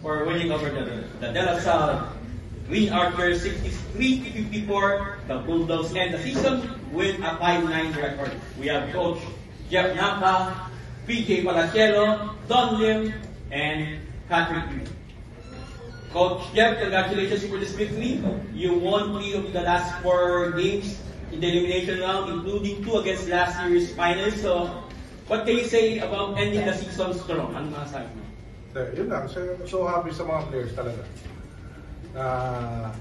for winning over the De La Salle Green Archers 63-54, the Bulldogs end the season with a 5-9 record. We have Coach Jeff Napa, PJ Palacielo, Don Lim, and Patrick Yu. Coach Jeff, congratulations for this victory. You won 3 of the last 4 games in the elimination round, including 2 against last year's finals. So, what can you say about ending the season strong? Ano masasabi mo? Yun lang, so happy sa mga players talaga.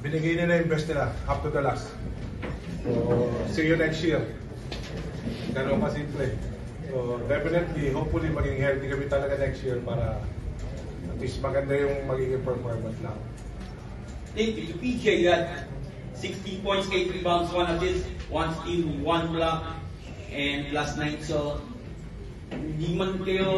Binigay nila yung best nila up to the last. So, see you next year. Ganun kasimple. So, definitely, hopefully, maging healthy kami talaga next year para at least maganda yung magiging performance lang. Thank you. To PJ, you had 16 points, 8 rebounds, 1 assist, 1 steal, 1 block, and last night. So, hindi man kayo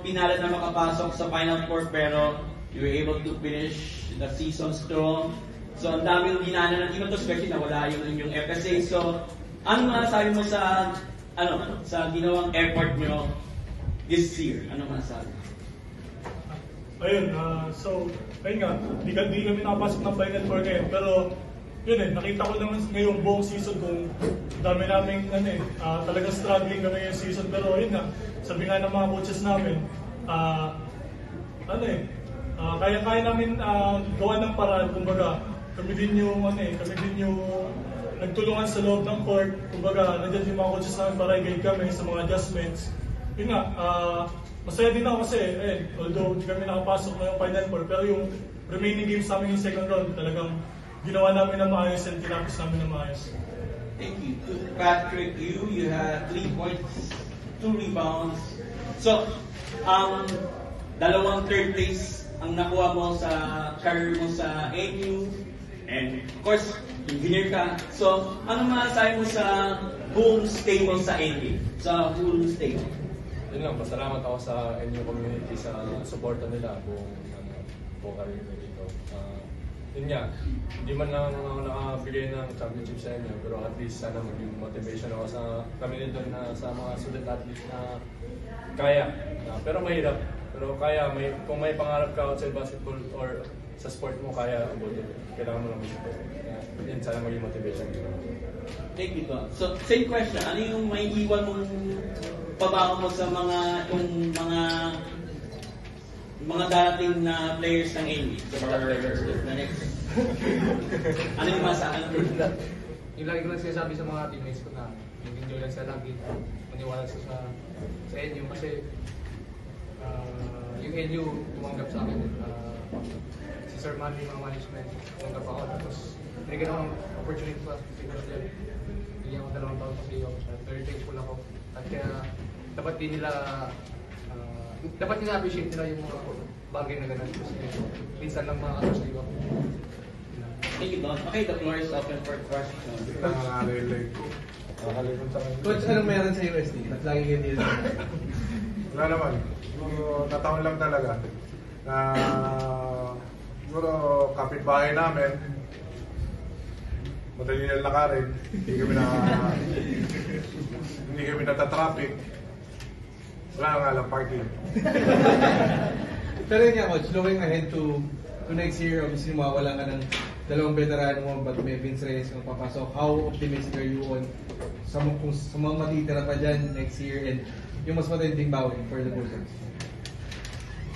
pinala na makapasok sa Final Four, pero you were able to finish the season strong. So, ang daming dinaanan ng team ito, especially na wala yung inyong FSA. So, ano masasabi mo sa sa ginawang effort nyo this year? Ano masasabi? Ayun, ayun nga, di kami nakapasok ng Final Four ngayon, pero yun nakita ko naman ngayong buong season kung dami namin talagang struggling kami ngayong season, pero yun nga, sabi nga ng mga coaches namin, kaya namin gawa ng paraan, kumbaga, kami din yung nagtulungan sa loob ng court, kumbaga, nandiyan yung mga coaches namin para i-guide kami sa mga adjustments. Yun nga, masaya din ako kasi, although hindi kami nakapasok ngayong Final Four, pero yung remaining games namin yung second round, talagang ginawa namin na maayos and tinapos namin na maayos. Thank you. Patrick, you had 3 points, 2 rebounds. So, dalawang third place ang nakuha mo sa career mo sa AU, and of course, engineer ka. So, ano masasabi mo sa buong stay mo sa AU? Sa buong stay mo? Yun lang, pasalamat ako sa NU community sa suporta nila buong career nila dito. Yun nga, hindi man lang ako nakabigay ng championship sa inyo, pero at least sana maging motivation ako sa kami nito na sa mga student athletes na kaya. Pero mahirap. Pero kaya, kung may pangarap ka outside basketball or sa sport mo, kaya abutin. Kailangan mo lang mag-ito. Yan sana maging motivation. Thank you, Don. So, same question. Ano yung may iwan mong pabango mo sa mga darating na players ng AU? The next. Ano yung masasabi? Yung lagi ko lang sinasabi sa mga teammates ko na enjoy lang sila lagi. Maniwala sa NU kasi yung NU tumanggap sa akin. Si Sir Manny, mga management, tumanggap ako. Tapos binigyan ako ng opportunity sa fitness dyan. Bigyan ko 2 taon kasi ako. Very thankful ako. At kaya dapat nila appreciate nila yung mga bagay na ganun. Kasi minsan lang makakasya sa iba. Thank you, Don. Okay, the floor is open for questions. Coach, anong meron sa USD? At lagi kayo dito. Wala naman. Nataon lang talaga. Siguro kapitbahay namin, madali lang lakarin, hindi kami natatraffic. Wala nga lang parking. Pero yun nga, Coach, looking ahead to next year, obviously mawawala ka ng 2 veterano mo, but may Vince Reyes kung papasok. How optimistic are you on sa mga matitira pa dyan next year and yung mas matinding bawin for the Bulldogs?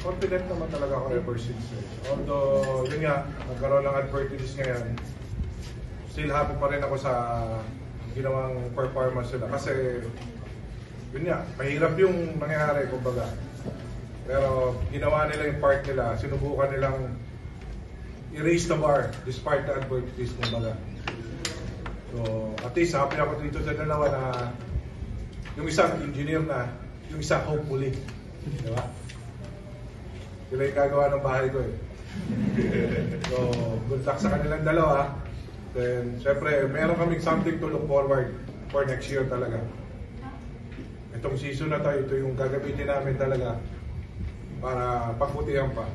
Confident naman talaga ako ever since. Although, yun nga, nagkaroon ng adversities ngayon, still happy pa rin ako sa ginawang performance nila. Kasi, yun nga, mahirap yung nangyari, kumbaga. Pero, ginawa nila yung part nila, sinubukan nilang i-raise the bar despite the adversities, kumbaga. So, at least happy ako dito sa dalawa na yung isang engineer na, yung isa hopefully. Di ba? Sila yung gagawa ng bahay ko eh. So, good luck sa kanilang dalawa. Then, syempre, meron kaming something to look forward for next year talaga. Itong season na to, ito yung gagamitin namin talaga para pagbutihan pa.